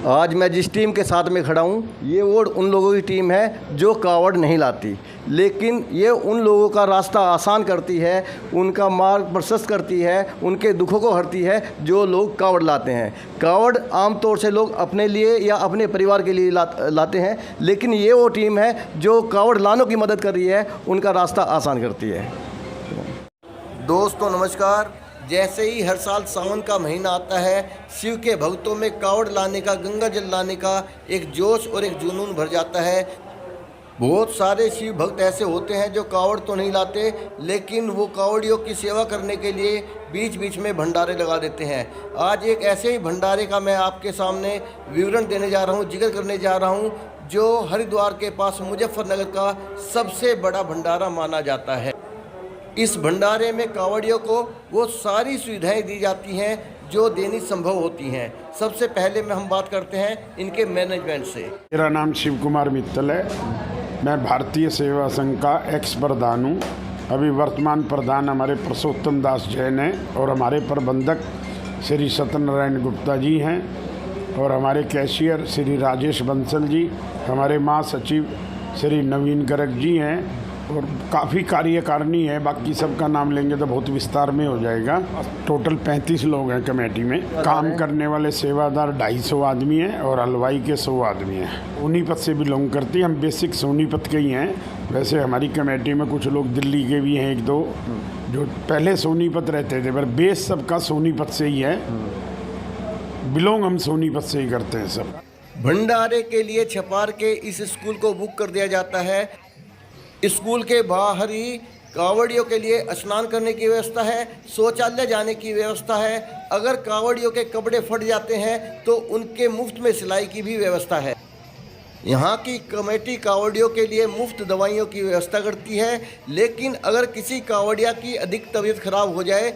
आज मैं जिस टीम के साथ में खड़ा हूँ ये वो उन लोगों की टीम है जो कावड़ नहीं लाती, लेकिन ये उन लोगों का रास्ता आसान करती है, उनका मार्ग प्रशस्त करती है, उनके दुखों को हरती है जो लोग कावड़ लाते हैं। कावड़ आमतौर से लोग अपने लिए या अपने परिवार के लिए लाते हैं, लेकिन ये वो टीम है जो कावड़ लानों की मदद कर रही है, उनका रास्ता आसान करती है। दोस्तों नमस्कार। जैसे ही हर साल सावन का महीना आता है, शिव के भक्तों में कावड़ लाने का, गंगा जल लाने का एक जोश और एक जुनून भर जाता है। बहुत सारे शिव भक्त ऐसे होते हैं जो कावड़ तो नहीं लाते, लेकिन वो कावड़ियों की सेवा करने के लिए बीच बीच में भंडारे लगा देते हैं। आज एक ऐसे ही भंडारे का मैं आपके सामने विवरण देने जा रहा हूँ, जिक्र करने जा रहा हूँ, जो हरिद्वार के पास मुजफ्फरनगर का सबसे बड़ा भंडारा माना जाता है। इस भंडारे में कावड़ियों को वो सारी सुविधाएं दी जाती हैं जो देनी संभव होती हैं। सबसे पहले में हम बात करते हैं इनके मैनेजमेंट से। मेरा नाम शिव कुमार मित्तल है। मैं भारतीय सेवा संघ का एक्स प्रधान हूँ। अभी वर्तमान प्रधान हमारे पुरुषोत्तम दास जैन हैं और हमारे प्रबंधक श्री सत्यनारायण गुप्ता जी हैं और हमारे कैशियर श्री राजेश बंसल जी, हमारे महासचिव श्री नवीन गर्ग जी हैं और काफ़ी कार्यकारिणी है। बाकी सबका नाम लेंगे तो बहुत विस्तार में हो जाएगा। टोटल 35 लोग हैं कमेटी में। काम करने वाले सेवादार 250 आदमी हैं और हलवाई के 100 आदमी हैं। सोनीपत से बिलोंग करती हैं। हम बेसिक सोनीपत के ही हैं। वैसे हमारी कमेटी में कुछ लोग दिल्ली के भी हैं, एक दो जो पहले सोनीपत रहते थे, पर बेस सबका सोनीपत से ही है। बिलोंग हम सोनीपत से ही करते हैं सब। भंडारे के लिए छपार के इस स्कूल को बुक कर दिया जाता है। स्कूल के बाहर ही कावड़ियों के लिए स्नान करने की व्यवस्था है, शौचालय जाने की व्यवस्था है। अगर कावड़ियों के कपड़े फट जाते हैं तो उनके मुफ्त में सिलाई की भी व्यवस्था है। यहाँ की कमेटी कावड़ियों के लिए मुफ्त दवाइयों की व्यवस्था करती है, लेकिन अगर किसी कावड़िया की अधिक तबीयत खराब हो जाए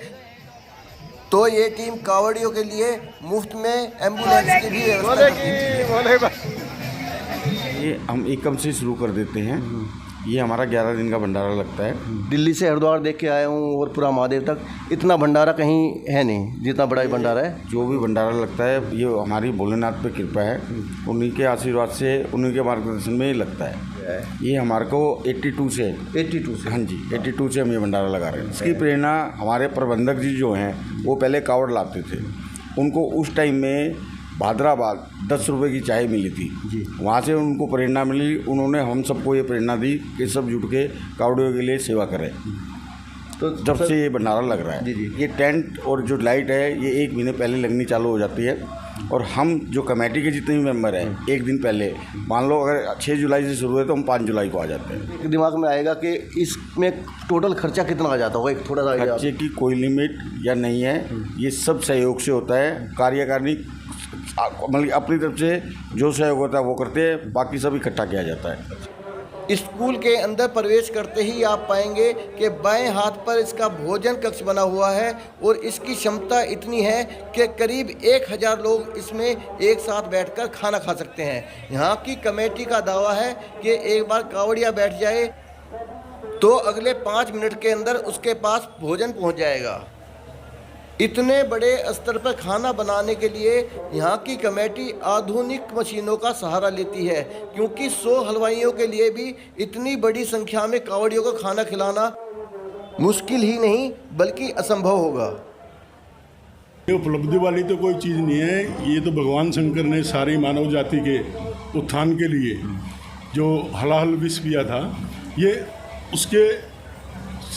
तो ये टीम कावड़ियों के लिए मुफ्त में एम्बुलेंस की भी व्यवस्था करती है। ये हम एकम से शुरू कर देते हैं। ये हमारा 11 दिन का भंडारा लगता है। दिल्ली से हरिद्वार देख के आया हूँ और पूरा महादेव तक इतना भंडारा कहीं है नहीं जितना बड़ा भंडारा है। जो भी भंडारा लगता है ये हमारी भोलेनाथ पे कृपा है, उन्हीं के आशीर्वाद से, उन्हीं के मार्गदर्शन में ही लगता है। ये हमारे को 82 से हाँ जी 82 से हम ये भंडारा लगा रहे हैं। इसकी प्रेरणा हमारे प्रबंधक जी जो हैं वो पहले कावड़ लाते थे। उनको उस टाइम में भादराबाद 10 रुपये की चाय मिली थी जी। वहाँ से उनको प्रेरणा मिली। उन्होंने हम सबको ये प्रेरणा दी कि सब जुट के कावड़ियों के लिए सेवा करें। तो जब से ये भंडारा लग रहा है जी जी। ये टेंट और जो लाइट है ये 1 महीने पहले लगनी चालू हो जाती है। और हम जो कमेटी के जितने भी मेंबर हैं 1 दिन पहले, मान लो अगर 6 जुलाई से शुरू है तो हम 5 जुलाई को आ जाते हैं। दिमाग में आएगा कि इसमें टोटल खर्चा कितना आ जाता होगा, एक थोड़ा सा खर्चे की कोई लिमिट या नहीं है। ये सब सहयोग से होता है। कार्यकारिणी मतलब अपनी तरफ से जो सहयोग होता है वो करते हैं, बाकी सब इकट्ठा किया जाता है। स्कूल के अंदर प्रवेश करते ही आप पाएंगे कि बाएं हाथ पर इसका भोजन कक्ष बना हुआ है और इसकी क्षमता इतनी है कि करीब 1000 लोग इसमें एक साथ बैठकर खाना खा सकते हैं। यहाँ की कमेटी का दावा है कि एक बार कावड़िया बैठ जाए तो अगले 5 मिनट के अंदर उसके पास भोजन पहुँच जाएगा। इतने बड़े स्तर पर खाना बनाने के लिए यहाँ की कमेटी आधुनिक मशीनों का सहारा लेती है, क्योंकि 100 हलवाइयों के लिए भी इतनी बड़ी संख्या में कावड़ियों को खाना खिलाना मुश्किल ही नहीं बल्कि असंभव होगा। ये उपलब्धि वाली तो कोई चीज़ नहीं है। ये तो भगवान शंकर ने सारी मानव जाति के उत्थान के लिए जो हलाहल विष पिया था, ये उसके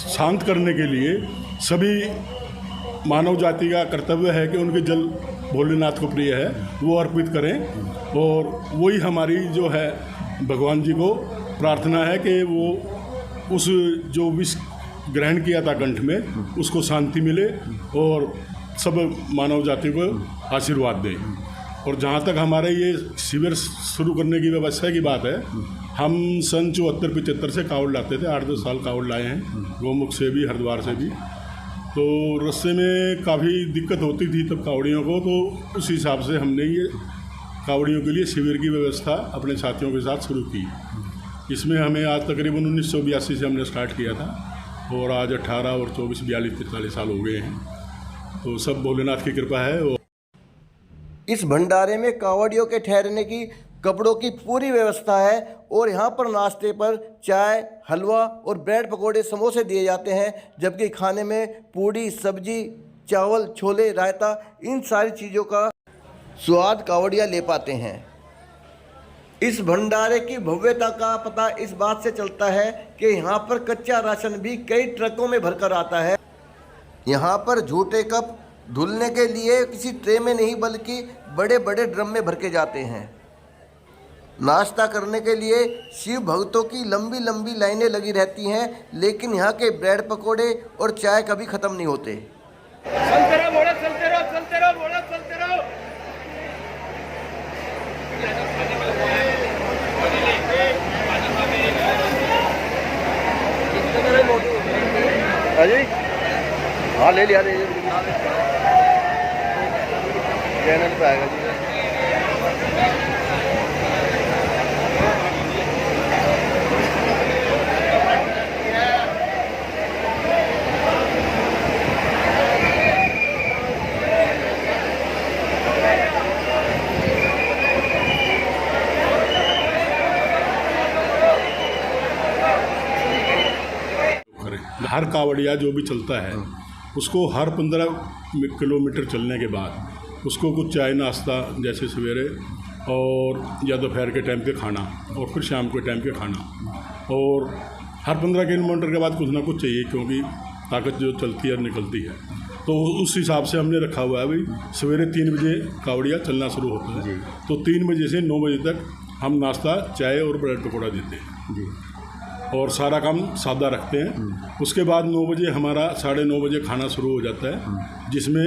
शांत करने के लिए सभी मानव जाति का कर्तव्य है कि उनके जल भोलेनाथ को प्रिय है वो अर्पित करें। और वही हमारी जो है भगवान जी को प्रार्थना है कि वो उस जो विष ग्रहण किया था कंठ में उसको शांति मिले और सब मानव जाति को आशीर्वाद दे। और जहाँ तक हमारे ये शिविर शुरू करने की व्यवस्था की बात है, हम सन 74-75 से कावड़ लाते थे। 8-10 साल कावड़ लाए हैं, गोमुख से भी हरिद्वार से भी। तो रास्ते में काफ़ी दिक्कत होती थी तब कावड़ियों को, तो उस हिसाब से हमने ये कावड़ियों के लिए शिविर की व्यवस्था अपने साथियों के साथ शुरू की। इसमें हमें आज तकरीबन 1982 से हमने स्टार्ट किया था और आज 18 और 24, 42, 43 साल हो गए हैं। तो सब भोलेनाथ की कृपा है। इस भंडारे में कांवड़ियों के ठहरने की, कपड़ों की पूरी व्यवस्था है और यहाँ पर नाश्ते पर चाय, हलवा और ब्रेड पकोड़े, समोसे दिए जाते हैं, जबकि खाने में पूड़ी, सब्जी, चावल, छोले, रायता, इन सारी चीज़ों का स्वाद कांवड़िया ले पाते हैं। इस भंडारे की भव्यता का पता इस बात से चलता है कि यहाँ पर कच्चा राशन भी कई ट्रकों में भरकर आता है। यहाँ पर झूठे कप धुलने के लिए किसी ट्रे में नहीं बल्कि बड़े बड़े ड्रम में भर के जाते हैं। नाश्ता करने के लिए शिव भक्तों की लंबी लंबी लाइनें लगी रहती हैं, लेकिन यहाँ के ब्रेड पकोड़े और चाय कभी ख़त्म नहीं होते। चलते रहो घोड़ा, चलते रहो, चलते रहो घोड़ा, चलते रहो। अजी हाँ ले लिया, चैनल पे आएगा जी। हर कावड़िया जो भी चलता है उसको हर 15 किलोमीटर चलने के बाद उसको कुछ चाय नाश्ता, जैसे सवेरे और या दोपहर के टाइम पे खाना और फिर शाम के टाइम पे खाना, और हर 15 किलोमीटर के बाद कुछ ना कुछ चाहिए, क्योंकि ताकत जो चलती है और निकलती है। तो उस हिसाब से हमने रखा हुआ है भाई सवेरे 3 बजे कावड़िया चलना शुरू होता है, तो 3 बजे से 9 बजे तक हम नाश्ता, चाय और ब्रेड पकौड़ा देते हैं जी, और सारा काम सादा रखते हैं। उसके बाद 9 बजे हमारा 9:30 बजे खाना शुरू हो जाता है, जिसमें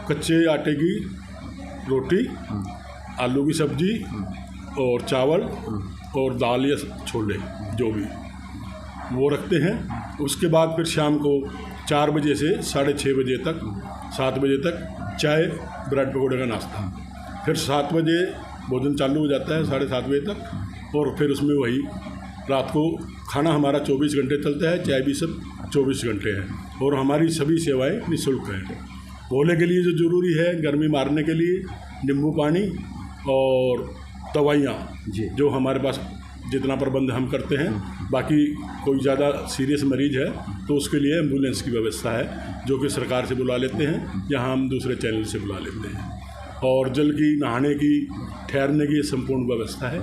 कच्चे आटे की रोटी, आलू की सब्जी और चावल और दाल या छोले जो भी वो रखते हैं। उसके बाद फिर शाम को 4 बजे से 6:30 बजे तक, 7 बजे तक चाय, ब्रेड पकौड़े का नाश्ता, फिर 7 बजे भोजन चालू हो जाता है 7:30 बजे तक, और फिर उसमें वही रात को खाना हमारा 24 घंटे चलता है, चाय भी सब 24 घंटे है, और हमारी सभी सेवाएं निःशुल्क हैं। भोले के लिए जो ज़रूरी है, गर्मी मारने के लिए नींबू पानी और दवाइयाँ जो हमारे पास जितना प्रबंध हम करते हैं। बाकी कोई ज़्यादा सीरियस मरीज़ है तो उसके लिए एम्बुलेंस की व्यवस्था है, जो कि सरकार से बुला लेते हैं या हम दूसरे चैनल से बुला लेते हैं, और जल की, नहाने की, ठहरने की संपूर्ण व्यवस्था है।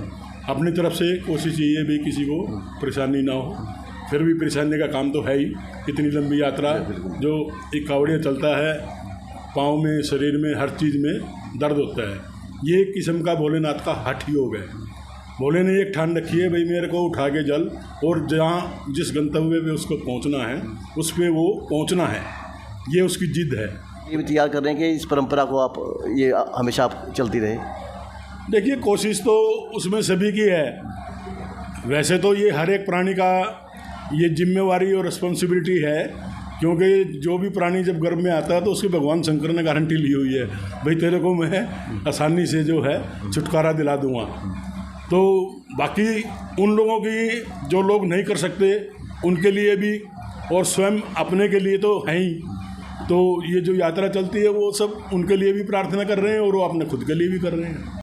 अपनी तरफ से कोशिश ये भी किसी को परेशानी ना हो, फिर भी परेशानी का काम तो है ही। इतनी लंबी यात्रा जो एक कावड़िया चलता है, पाँव में, शरीर में, हर चीज़ में दर्द होता है। ये एक किस्म का भोलेनाथ का हठ योग है। भोले ने एक ठान रखी है भाई मेरे को उठा के जल, और जहाँ जिस गंतव्य पे उसको पहुँचना है उस पे वो पहुँचना है, ये उसकी जिद है। ये भी तैयार कर रहे हैं कि इस परंपरा को आप ये हमेशा आप चलती रहे। देखिए, कोशिश तो उसमें सभी की है। वैसे तो ये हर एक प्राणी का ये जिम्मेवारी और रिस्पॉन्सिबिलिटी है, क्योंकि जो भी प्राणी जब गर्भ में आता है तो उसकी भगवान शंकर ने गारंटी ली हुई है, भाई तेरे को मैं आसानी से जो है छुटकारा दिला दूंगा। तो बाकी उन लोगों की जो लोग नहीं कर सकते उनके लिए भी, और स्वयं अपने के लिए तो है ही। तो ये जो यात्रा चलती है वो सब उनके लिए भी प्रार्थना कर रहे हैं, और वो अपने खुद के लिए भी कर रहे हैं।